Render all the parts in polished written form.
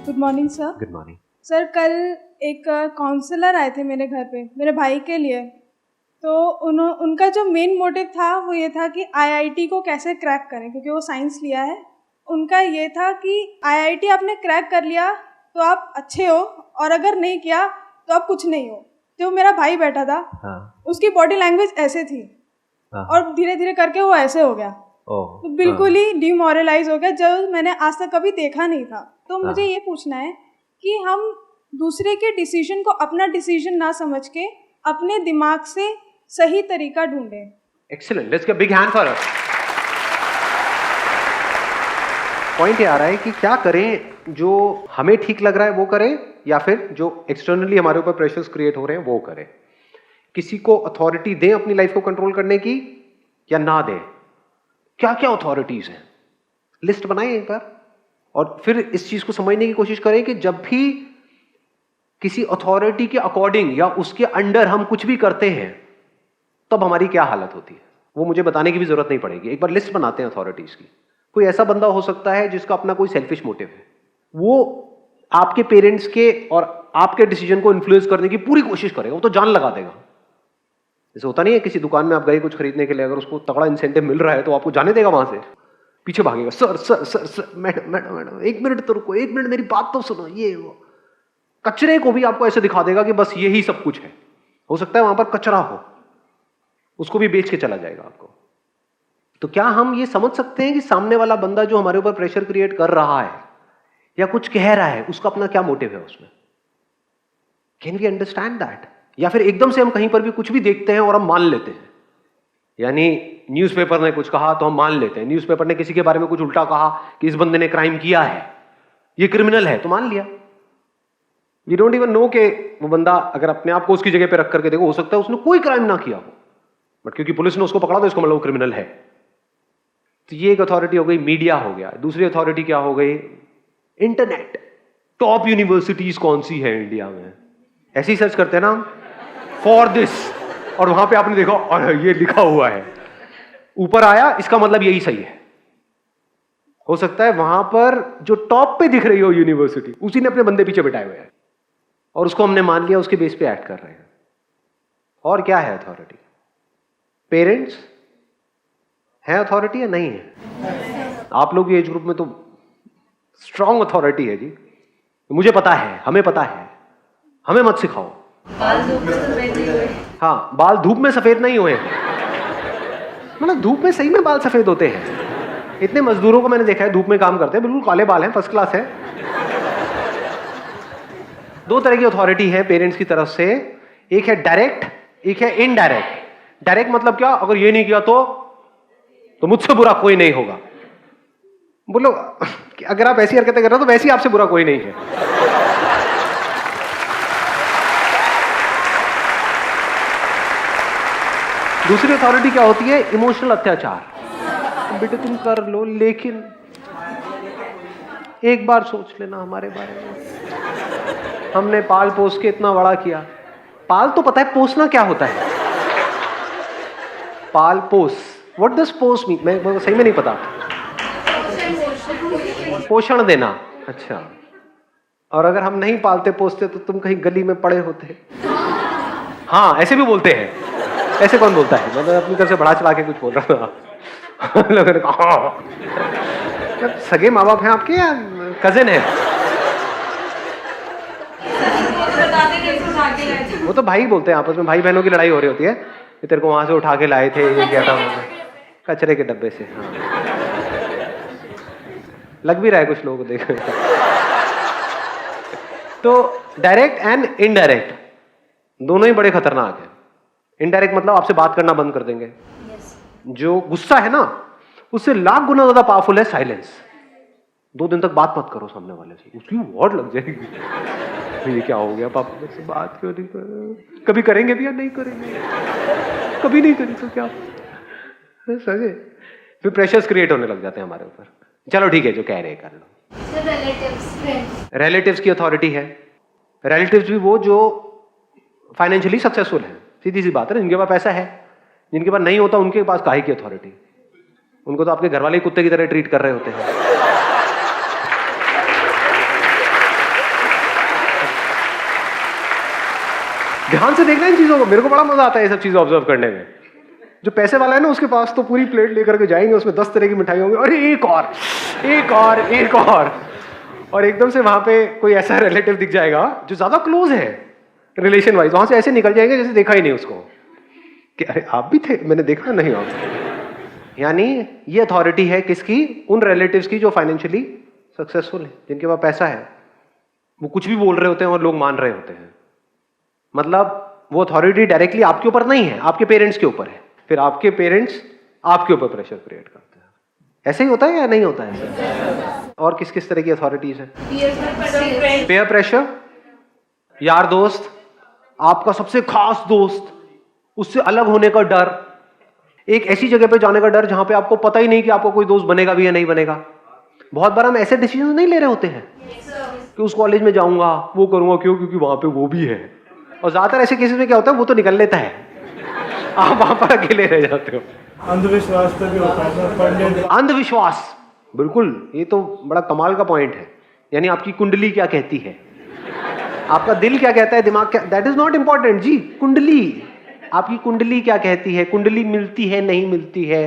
Good morning sir. Good morning sir, कल एक counsellor आए थे मेरे घर पे मेरे भाई के लिए। तो उनका जो मेन मोटिव था वो ये था कि आईआईटी को कैसे क्रैक करें, क्योंकि वो साइंस लिया है। उनका ये था कि आईआईटी आपने क्रैक कर लिया तो आप अच्छे हो, और अगर नहीं किया तो आप कुछ नहीं हो। जो मेरा भाई बैठा था, उसकी बॉडी लैंग्वेज ऐसे थी, और धीरे धीरे करके वो ऐसे हो गया। तो बिल्कुल ही डिमोरलाइज हो गया, जो मैंने आज तक कभी देखा नहीं था। तो मुझे ये पूछना है कि हम दूसरे के डिसीजन को अपना डिसीजन ना समझ के अपने दिमाग से सही तरीका ढूंढें। Excellent, let's give big hand for her. Point ये आ रहा है कि क्या करें, जो हमें ठीक लग रहा है वो करें, या फिर जो एक्सटर्नली हमारे ऊपर प्रेशर्स क्रिएट हो रहे हैं वो करें। किसी को अथॉरिटी दें अपनी लाइफ को कंट्रोल करने की या ना दें। क्या क्या अथॉरिटीज हैं, लिस्ट बनाएं एक बार, और फिर इस चीज को समझने की कोशिश करें कि जब भी किसी अथॉरिटी के अकॉर्डिंग या उसके अंडर हम कुछ भी करते हैं तब हमारी क्या हालत होती है। वो मुझे बताने की भी जरूरत नहीं पड़ेगी, एक बार लिस्ट बनाते हैं अथॉरिटीज की। कोई ऐसा बंदा हो सकता है जिसका अपना कोई सेल्फिश मोटिव है, वो आपके पेरेंट्स के और आपके डिसीजन को इन्फ्लुएंस करने की पूरी कोशिश करेगा, वो तो जान लगा देगा। जैसे होता नहीं है, किसी दुकान में आप गए कुछ खरीदने के लिए, अगर उसको तगड़ा इंसेंटिव मिल रहा है तो आपको जाने देगा, वहां से पीछे भागेगा, sir sir sir sir madam madam madam एक मिनट तो रुको, एक मिनट मेरी बात तो सुनो, ये वो। कचरे को भी आपको ऐसे दिखा देगा कि बस यही सब कुछ है। हो सकता है वहां पर कचरा हो, उसको भी बेच के चला जाएगा आपको। तो क्या हम ये समझ सकते हैं कि सामने वाला बंदा जो हमारे ऊपर प्रेशर क्रिएट कर रहा है या कुछ कह रहा है, उसका अपना क्या मोटिव है उसमें? Can we understand that? या फिर एकदम से हम कहीं पर भी कुछ भी देखते हैं और हम मान लेते हैं। यानी न्यूज़पेपर ने कुछ कहा तो हम मान लेते हैं, न्यूज़पेपर ने किसी के बारे में कुछ उल्टा कहा कि इस बंदे ने क्राइम किया है, ये क्रिमिनल है, तो मान लिया। वी डोंट इवन नो कि वो बंदा अगर अपने आप को उसकी जगह पे रख करके देखो, हो सकता है उसने कोई क्राइम ना किया हो, बट क्योंकि पुलिस ने उसको पकड़ा तो इसको मतलब वो क्रिमिनल है। तो ये एक अथॉरिटी हो गई, मीडिया हो गया। दूसरी अथॉरिटी क्या हो गई? इंटरनेट। टॉप यूनिवर्सिटीज कौन सी है इंडिया में, ऐसे ही सर्च करते हैं ना फॉर दिस, और वहां पे आपने देखा और ये लिखा हुआ है, ऊपर आया, इसका मतलब यही सही है। हो सकता है वहां पर जो टॉप पे दिख रही हो यूनिवर्सिटी, उसी ने अपने बंदे पीछे बिठाए हुए हैं और उसको हमने मान लिया, उसके बेस पे एक्ट कर रहे हैं। और क्या है अथॉरिटी? पेरेंट्स है अथॉरिटी या नहीं है? आप लोग एज ग्रुप में तो स्ट्रॉन्ग अथॉरिटी है जी। मुझे पता है, हमें पता है, हमें मत सिखाओ। बाल धूप में सफेद नहीं हुए। हाँ, बाल धूप में सफेद नहीं हुए, मतलब धूप में सही में बाल सफेद होते हैं। इतने मजदूरों को मैंने देखा है धूप में काम करते हैं, बिल्कुल काले बाल हैं, फर्स्ट क्लास है। दो तरह की अथॉरिटी है पेरेंट्स की तरफ से, एक है डायरेक्ट, एक है इनडायरेक्ट। डायरेक्ट मतलब क्या? अगर ये नहीं किया तो मुझसे बुरा कोई नहीं होगा। बोलो, अगर आप ऐसी हरकतें कर रहे हो तो वैसे ही आपसे बुरा कोई नहीं है। दूसरी अथॉरिटी क्या होती है? इमोशनल अत्याचार। बेटे तुम कर लो, लेकिन एक बार सोच लेना हमारे बारे में, हमने पाल पोस के इतना बड़ा किया। पाल तो पता है पोसना क्या होता है? पाल पोस, व्हाट डज पोस मीन? मैं सही में नहीं पता। पोषण देना, अच्छा। और अगर हम नहीं पालते पोसते तो तुम कहीं गली में पड़े होते। हाँ, ऐसे भी बोलते हैं। ऐसे कौन बोलता है? मतलब अपनी तरफ से बढ़ा चढ़ा के कुछ बोल रहा था। लोगों ने कहा सगे माँ बाप हैं आपके या कजिन है? वो तो भाई बोलते हैं, आपस में भाई बहनों की लड़ाई हो रही होती है। ये तेरे को वहां से उठा के लाए थे, ये क्या था कचरे के डब्बे से। हाँ, लग भी रहा है कुछ लोगों को देखो। तो डायरेक्ट एंड इनडायरेक्ट दोनों ही बड़े खतरनाक हैं। इनडायरेक्ट मतलब आपसे बात करना बंद कर देंगे। जो गुस्सा है ना, उससे लाख गुना ज्यादा पावरफुल है साइलेंस। 2 दिन तक बात मत करो सामने वाले से, उसकी वॉर्ड लग जाएगी। ये क्या हो गया, पापा मुझसे बात क्यों नहीं कर रहे? कभी करेंगे भी या नहीं करेंगे? कभी नहीं करें तो क्या सगे? फिर प्रेशर्स क्रिएट होने लग जाते हैं हमारे ऊपर। चलो ठीक है, जो कह रहे हैं कर लो। रिलेटिव्स की अथॉरिटी है। रिलेटिव्स भी वो जो फाइनेंशियली सक्सेसफुल है, सीधी सी बात है, जिनके पास पैसा है। जिनके पास नहीं होता उनके पास काहे की अथॉरिटी? उनको तो आपके घर वाले कुत्ते की तरह ट्रीट कर रहे होते हैं। ध्यान से देखना इन चीजों को, मेरे को बड़ा मजा आता है ये सब चीजें ऑब्जर्व करने में। जो पैसे वाला है ना उसके पास तो पूरी प्लेट लेकर के जाएंगे, उसमें 10 तरह की मिठाई होंगी, अरे एक और एक और एक और एकदम से वहां पे कोई ऐसा रिलेटिव दिख जाएगा जो ज्यादा क्लोज है रिलेशन वाइज, वहां से ऐसे निकल जाएंगे जैसे देखा ही नहीं उसको, कि अरे आप भी थे, मैंने देखा नहीं आप। यानी ये अथॉरिटी है किसकी? उन रिलेटिव्स की जो फाइनेंशियली सक्सेसफुल है, जिनके पास पैसा है। वो कुछ भी बोल रहे होते हैं और लोग मान रहे होते हैं। मतलब वो अथॉरिटी डायरेक्टली आपके ऊपर नहीं है, आपके पेरेंट्स के ऊपर है, फिर आपके पेरेंट्स आपके ऊपर प्रेशर क्रिएट करते हैं। ऐसे ही होता है या नहीं होता है? और किस किस तरह की अथॉरिटीज है? पेयर प्रेशर, यार दोस्त, आपका सबसे खास दोस्त, उससे अलग होने का डर, एक ऐसी जगह पे जाने का डर जहां पे आपको पता ही नहीं कि आपको कोई दोस्त बनेगा भी या नहीं बनेगा। बहुत बार हम ऐसे डिसीजन नहीं ले रहे होते हैं कि उस कॉलेज में जाऊंगा, वो करूंगा, क्यों? क्योंकि वहां पे वो भी है। और ज्यादातर ऐसे केसेस में क्या होता है, वो तो निकल लेता है, आप वहां पर अकेले रह जाते हो। अंधविश्वास पे भी होता है। अंधविश्वास, बिल्कुल, ये तो बड़ा कमाल का पॉइंट है। यानी आपकी कुंडली क्या कहती है, आपका दिल क्या कहता है, दिमाग क्या, दैट इज नॉट इंपॉर्टेंट जी। कुंडली, आपकी कुंडली क्या कहती है, कुंडली मिलती है नहीं मिलती है,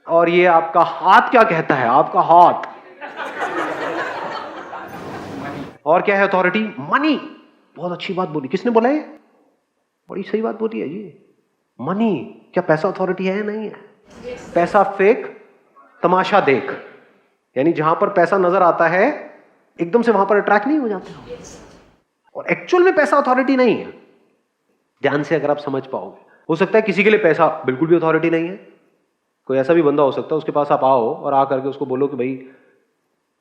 और ये आपका हाथ क्या कहता है, आपका हाथ। और क्या है अथॉरिटी? मनी। बहुत अच्छी बात बोली, किसने बोला ये? बड़ी सही बात बोली है जी। मनी, क्या पैसा अथॉरिटी है या नहीं है? पैसा फेक, तमाशा देख। यानी जहां पर पैसा नजर आता है एकदम से वहां पर अट्रैक्ट नहीं हो जाते हो। और एक्चुअल में पैसा अथॉरिटी नहीं है। ध्यान से अगर आप समझ पाओगे, हो सकता है किसी के लिए पैसा बिल्कुल भी अथॉरिटी नहीं है। कोई ऐसा भी बंदा हो सकता है, उसके पास आप आओ और आ करके उसको बोलो कि भाई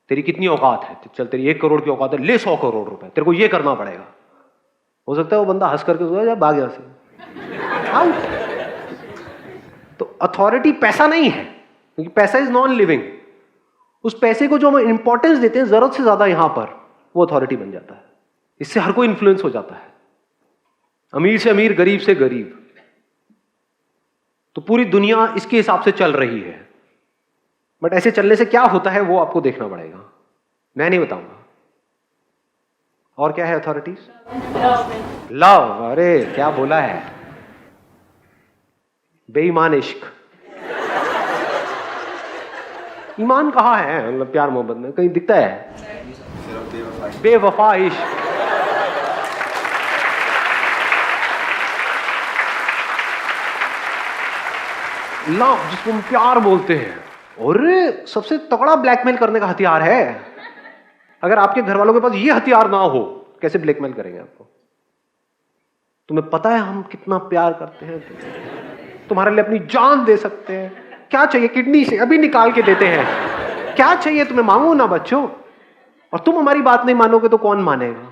तेरी कितनी औकात है, चल तेरी 1 करोड़ की औकात है, ले 100 करोड़ रुपए, तेरे को ये करना पड़ेगा। हो सकता है वो बंदा हंस करके उसको भाग यहां से, आउट। तो अथॉरिटी पैसा नहीं है, क्योंकि पैसा इज नॉन लिविंग। उस पैसे को जो हम इंपॉर्टेंस देते हैं जरूरत से ज्यादा यहां पर, वो अथॉरिटी बन जाता है। इससे हर कोई इन्फ्लुएंस हो जाता है, अमीर से अमीर, गरीब से गरीब। तो पूरी दुनिया इसके हिसाब से चल रही है। बट ऐसे चलने से क्या होता है वो आपको देखना पड़ेगा, मैं नहीं बताऊंगा। और क्या है अथॉरिटीज? लव। अरे क्या बोला है, बेईमान इश्क। ईमान कहाँ है, मतलब प्यार मोहब्बत में कहीं दिखता है? बेवफा इश्क। लव, जिसको हम प्यार बोलते हैं, और सबसे तगड़ा ब्लैकमेल करने का हथियार है। अगर आपके घर वालों के पास ये हथियार ना हो, कैसे ब्लैकमेल करेंगे आपको? तुम्हें पता है हम कितना प्यार करते हैं, तुम्हारे लिए अपनी जान दे सकते हैं, क्या चाहिए किडनी से अभी निकाल के देते हैं, क्या चाहिए तुम्हें, मांगो ना बच्चों। और तुम हमारी बात नहीं मानोगे तो कौन मानेगा?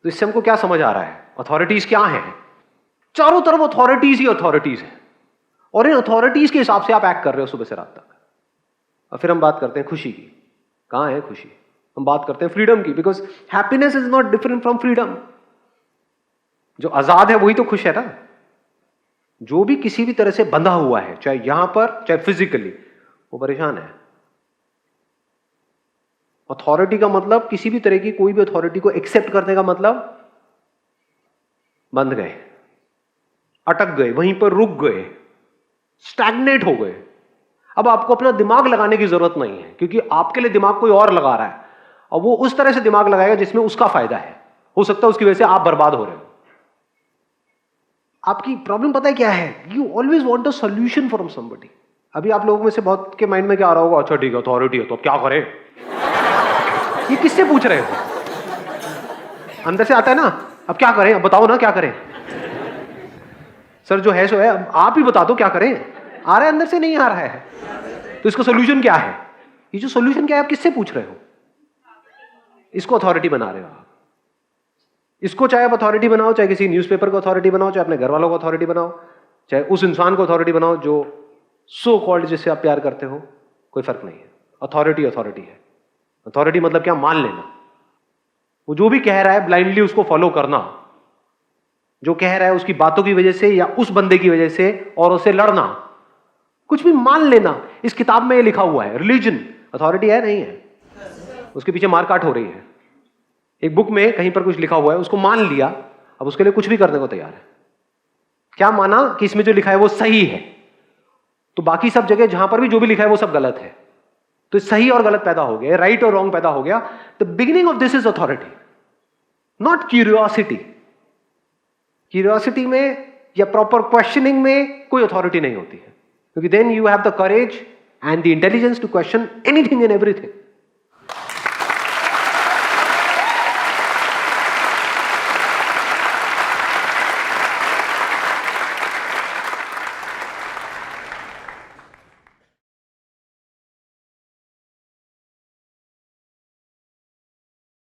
तो इससे हमको क्या समझ आ रहा है, अथॉरिटीज क्या है? चारों तरफ अथॉरिटीज ही अथॉरिटीज है, और इन अथॉरिटीज के हिसाब से आप एक्ट कर रहे हो सुबह से रात तक। और फिर हम बात करते हैं खुशी की। कहां है खुशी? हम बात करते हैं फ्रीडम की, because happiness is not different from freedom. जो आजाद है वही तो खुश है ना। जो भी किसी भी तरह से बंधा हुआ है, चाहे यहां पर चाहे फिजिकली, वो परेशान है। अथॉरिटी का मतलब, किसी भी तरह की कोई भी अथॉरिटी को एक्सेप्ट करने का मतलब, बंध गए, अटक गए, वहीं पर रुक गए, स्टैग्नेट हो गए। अब आपको अपना दिमाग लगाने की जरूरत नहीं है, क्योंकि आपके लिए दिमाग कोई और लगा रहा है, और वो उस तरह से दिमाग लगाएगा जिसमें उसका फायदा है। हो सकता है उसकी वजह से आप बर्बाद हो रहे हो। आपकी प्रॉब्लम पता है क्या है? You always want a solution from somebody. अभी आप लोगों में से बहुत के माइंड में क्या आ रहा होगा, अच्छा ठीक है अथॉरिटी है तो अब क्या करें? ये किससे पूछ रहे हो? अंदर से आता है ना, अब क्या करें, अब बताओ ना क्या करें। सर जो है सो है, अब आप ही बता दो क्या करें। आ रहा है अंदर से, नहीं आ रहा है, तो इसका सोल्यूशन क्या है? ये जो सोल्यूशन क्या है आप किससे पूछ रहे हो? इसको अथॉरिटी बना रहे हो आप। इसको चाहे आप अथॉरिटी बनाओ, चाहे किसी न्यूज़पेपर को अथॉरिटी बनाओ, चाहे अपने घर वालों को अथॉरिटी बनाओ, चाहे उस इंसान को अथॉरिटी बनाओ जो सो कॉल्ड जिससे आप प्यार करते हो, कोई फर्क नहीं है। अथॉरिटी अथॉरिटी है। अथॉरिटी मतलब क्या? मान लेना। वो जो भी कह रहा है ब्लाइंडली उसको फॉलो करना, जो कह रहा है उसकी बातों की वजह से या उस बंदे की वजह से, और उससे लड़ना, कुछ भी मान लेना। इस किताब में ये लिखा हुआ है। रिलीजन अथॉरिटी है नहीं है, उसके पीछे मारकाट हो रही है। एक बुक में कहीं पर कुछ लिखा हुआ है, उसको मान लिया अब उसके लिए कुछ भी करने को तैयार है। क्या माना कि इसमें जो लिखा है वो सही है, तो बाकी सब जगह जहां पर भी जो भी लिखा है वो सब गलत है, तो सही और गलत पैदा हो गया, राइट और रॉन्ग पैदा हो गया। The beginning of this is authority, not curiosity. Curiosity में या प्रॉपर क्वेश्चनिंग में कोई अथॉरिटी नहीं होती है, क्योंकि then you have the courage and the intelligence to question anything and everything.